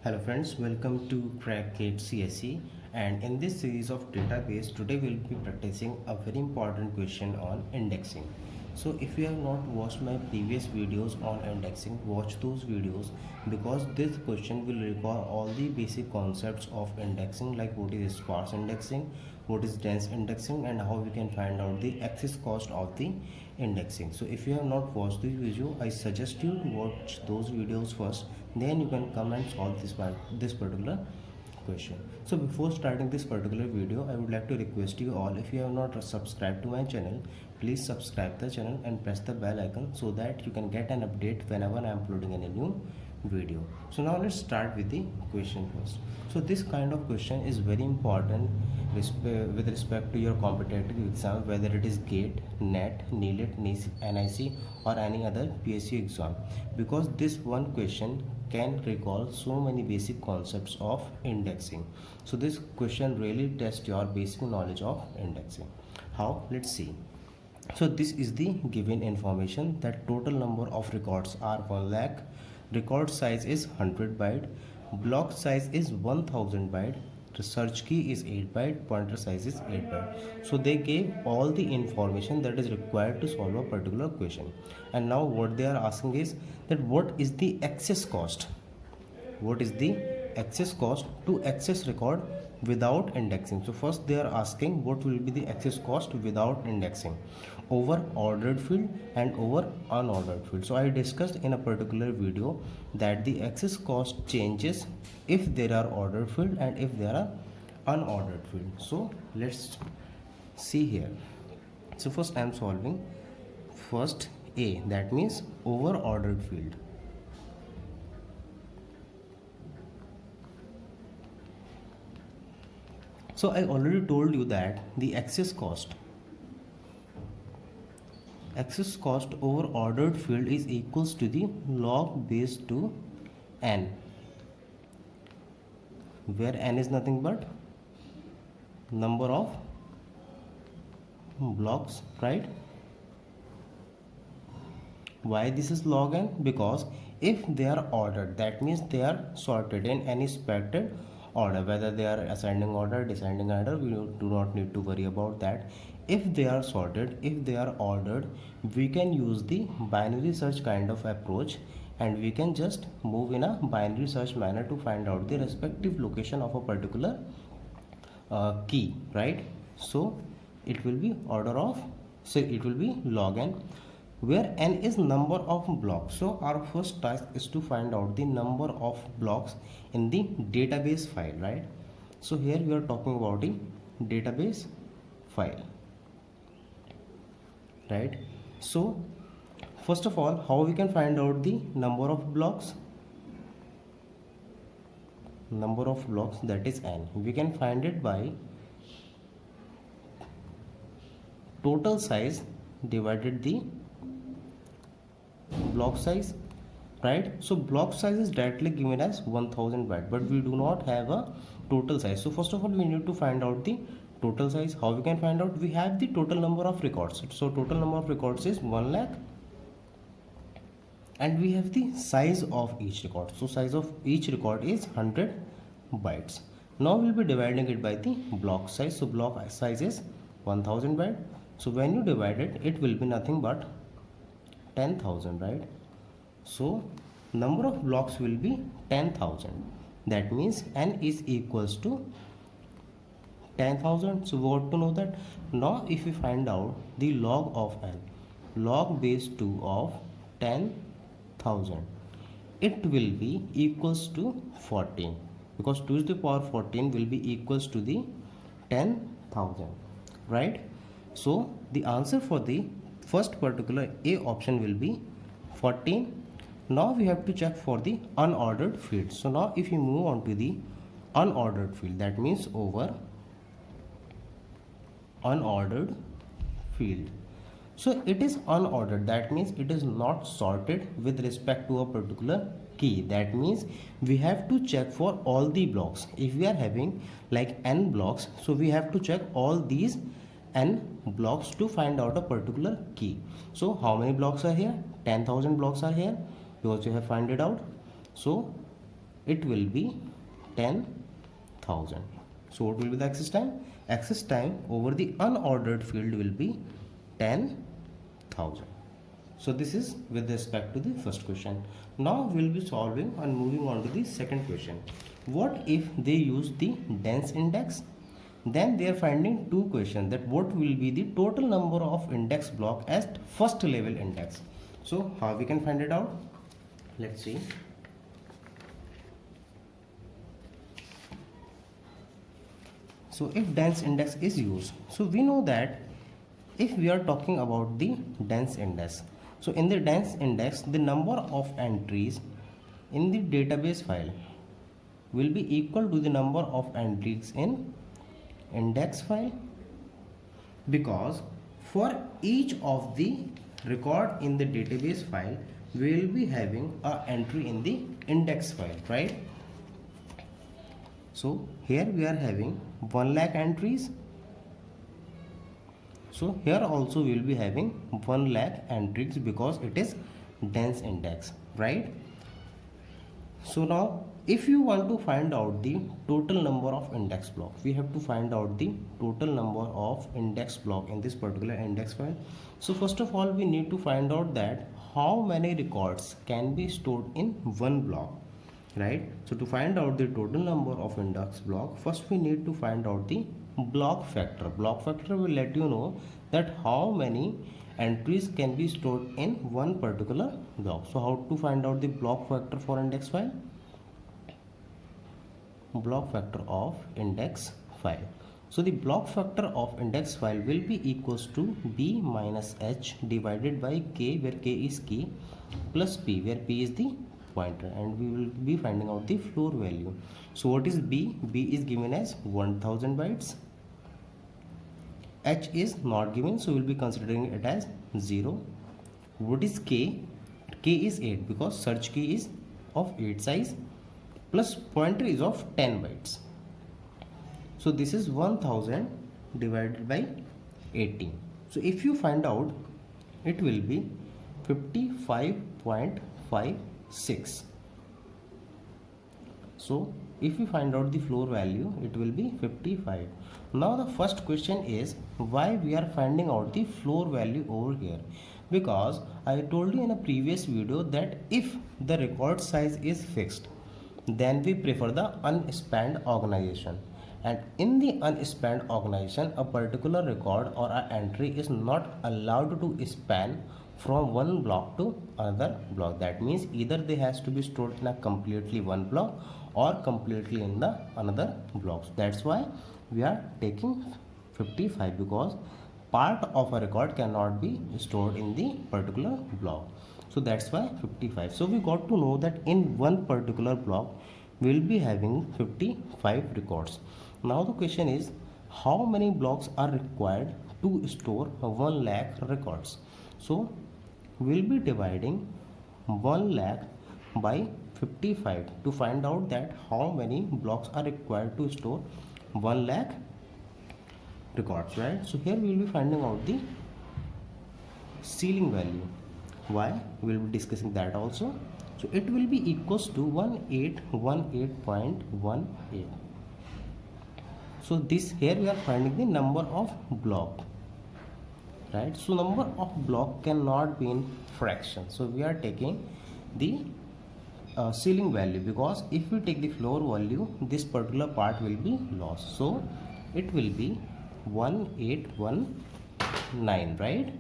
Hello friends, welcome to Crack It CSE, and in this series of database today we'll be practicing a very important question on indexing. So if you have not watched my previous videos on indexing, watch those videos because this question will require all the basic concepts of indexing, like what is sparse indexing, what is dense indexing, and how we can find out the excess cost of the indexing. So if you have not watched this video, I suggest you to watch those videos first, then you can come and solve this particular question. So before starting this particular video, I would like to request you all, if you have not subscribed to my channel, please subscribe the channel and press the bell icon so that you can get an update whenever I am uploading any new video. So now let's start with the question first. So this kind of question is very important with respect to your competitive exam, whether it is GATE, NET, NIELIT, NIC or any other PSU exam, because this one question can recall so many basic concepts of indexing. So this question really tests your basic knowledge of indexing. How? Let's see. So this is the given information that total number of records are 1 lakh, record size is 100 byte, block size is 1000 byte, search key is 8 byte, pointer size is 8 byte. So they gave all the information that is required to solve a particular question. And now what they are asking is that what is the excess cost? What is the excess cost to access record without indexing? So first they are asking what will be the excess cost without indexing over ordered field and over unordered field. So I discussed in a particular video that the excess cost changes if there are ordered field and if there are unordered field. So let's see here. So first I am solving first A, that means over ordered field. So I already told you that the excess cost over ordered field is equals to the log base to n, where n is nothing but number of blocks, right? Why this is log n? Because if they are ordered, that means they are sorted in any expected order, whether they are ascending order, descending order, we do not need to worry about that. If they are sorted, if they are ordered, we can use the binary search kind of approach, and we can just move in a binary search manner to find out the respective location of a particular key, right? So it will be order of, so it will be log n, where n is number of blocks. So our first task is to find out the number of blocks in the database file, right? So here we are talking about the database file, right? So first of all, how we can find out the number of blocks? Number of blocks, that is n. We can find it by total size divided the block size, right? So block size is directly given as 1000 byte, but we do not have a total size. So first of all, we need to find out the total size. How we can find out? We have the total number of records. So total number of records is 1 lakh, and we have the size of each record. So size of each record is 100 bytes. Now we'll be dividing it by the block size. So block size is 1000 byte. So when you divide it, it will be nothing but 10,000, right? So number of blocks will be 10,000. That means n is equals to 10,000. So we want to know that. Now if we find out the log of n, log base 2 of 10,000, it will be equals to 14, because 2 to the power 14 will be equals to the 10,000, right? So the answer for the first particular A option will be 14. Now we have to check for the unordered field. So now if you move on to the unordered field, that means over unordered field. So it is unordered, that means it is not sorted with respect to a particular key. That means we have to check for all the blocks. If we are having like n blocks, so we have to check all these n blocks to find out a particular key. So how many blocks are here? 10,000 blocks are here, because you have found it out. So it will be 10,000. So what will be the access time? Access time over the unordered field will be 10,000. So this is with respect to the first question. Now we'll be solving and moving on to the second question. What if they use the dense index? Then they are finding two questions, that what will be the total number of index block as first level index. So how we can find it out? Let's see. So if dense index is used, so we know that if we are talking about the dense index, so in the dense index, the number of entries in the database file will be equal to the number of entries in index file, because for each of the record in the database file we will be having a entry in the index file, right? So here we are having 1 lakh entries. So here also we will be having 1 lakh entries because it is dense index, right? So now if you want to find out the total number of index block, we have to find out the total number of index block in this particular index file. So first of all, we need to find out that how many records can be stored in one block, right? So to find out the total number of index block, first we need to find out the block factor. Block factor will let you know that how many entries can be stored in one particular block. So how to find out the block factor for index file? Block factor of index file. So the block factor of index file will be equals to b minus h divided by k, where k is key, plus p, where p is the pointer, and we will be finding out the floor value. So what is b? B is given as 1000 bytes. H is not given, so we will be considering it as 0. What is k? K is 8 because search key is of 8 size, plus pointer is of 10 bytes. So this is 1000 divided by 80. So if you find out, it will be 55.56. So if you find out the floor value, it will be 55. Now the first question is, why we are finding out the floor value over here? Because I told you in a previous video that if the record size is fixed, then we prefer the unspanned organization, and in the unspanned organization a particular record or an entry is not allowed to span from one block to another block. That means either they has to be stored in a completely one block or completely in the another blocks. That's why we are taking 55, because part of a record cannot be stored in the particular block. So that's why 55. So we got to know that in one particular block we will be having 55 records. Now the question is, how many blocks are required to store 1 lakh records? So we will be dividing 1 lakh by 55 to find out that how many blocks are required to store 1 lakh records, right? So here we will be finding out the ceiling value. Why? We will be discussing that also. So it will be equals to 1818.18. So this here we are finding the number of block, right? So number of block cannot be in fraction, so we are taking the ceiling value, because if we take the floor value, this particular part will be lost. So it will be 1819, right?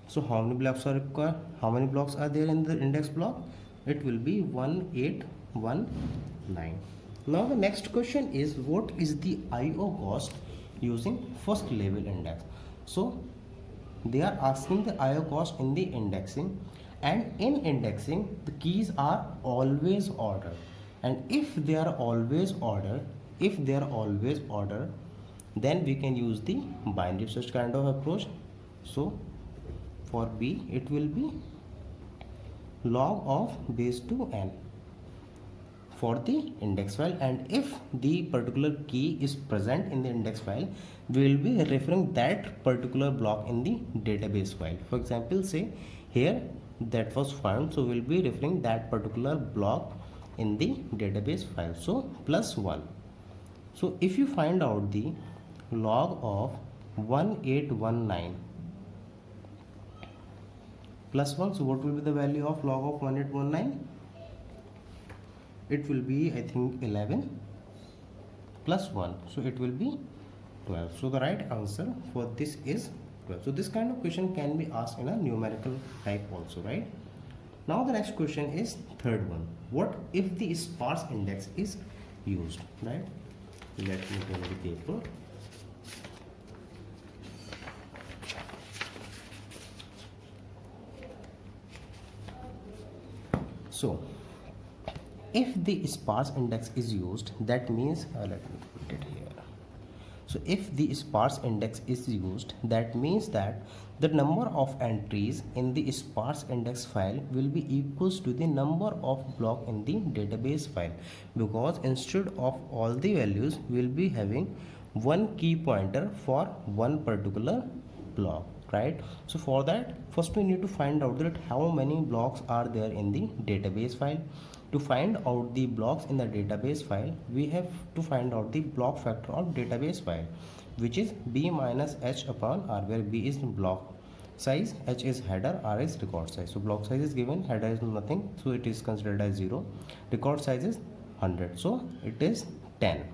So how many blocks are required? How many blocks are there in the index block? It will be 1819. Now the next question is, what is the IO cost using first level index? So they are asking the IO cost in the indexing, and in indexing the keys are always ordered, and if they are always ordered, then we can use the binary search kind of approach. So for B it will be log of base to n for the index file, and if the particular key is present in the index file, we will be referring that particular block in the database file. For example, say here that was found, so we will be referring that particular block in the database file, so plus 1. So if you find out the log of 1819 plus 1, so what will be the value of log of 1819? It will be, I think, 11 plus 1, so it will be 12. So the right answer for this is 12. So this kind of question can be asked in a numerical type also, right? Now the next question is third one. What if the sparse index is used, right? Let me go to the paper. So if the sparse index is used, that means let me put it here. So if the sparse index is used, that means that the number of entries in the sparse index file will be equals to the number of block in the database file, because instead of all the values we will be having one key pointer for one particular block, right? So for that, first we need to find out that how many blocks are there in the database file. To find out the blocks in the database file, we have to find out the block factor of database file, which is b minus h upon r, where b is block size, h is header, r is record size. So block size is given, header is nothing, so it is considered as 0. Record size is 100, so it is 10.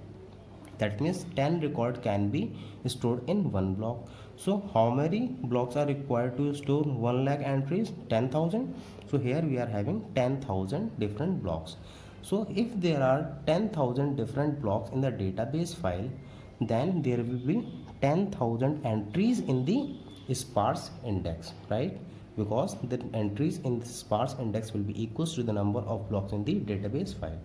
That means 10 record can be stored in one block. So how many blocks are required to store 1 lakh entries? 10,000. So here we are having 10,000 different blocks. So if there are 10,000 different blocks in the database file, then there will be 10,000 entries in the sparse index, right? Because the entries in the sparse index will be equals to the number of blocks in the database file.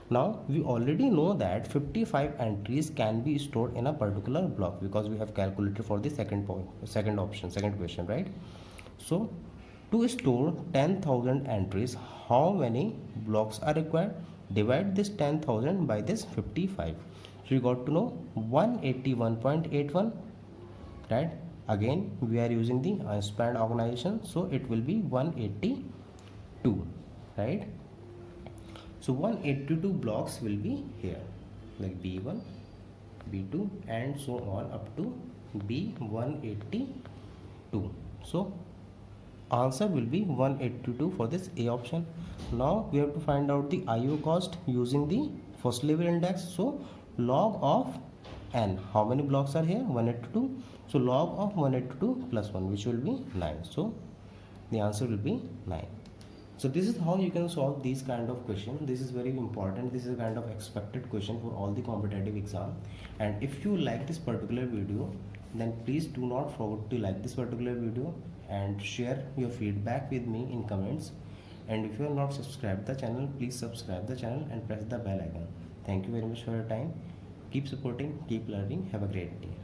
Now we already know that 55 entries can be stored in a particular block, because we have calculated for the second question, right? So to store 10,000 entries, how many blocks are required? Divide this 10,000 by this 55. So you got to know 181.81, right? Again we are using the unspanned organization, so it will be 182, right? So 182 blocks will be here, like B1, B2 and so on up to B182. So answer will be 182 for this A option. Now we have to find out the IO cost using the first level index. So log of n, how many blocks are here? 182. So log of 182 plus 1, which will be 9. So the answer will be 9. So this is how you can solve these kind of questions. This is very important. This is a kind of expected question for all the competitive exam. And if you like this particular video, then please do not forget to like this particular video and share your feedback with me in comments. And if you are not subscribed the channel, please subscribe the channel and press the bell icon. Thank you very much for your time. Keep supporting, keep learning. Have a great day.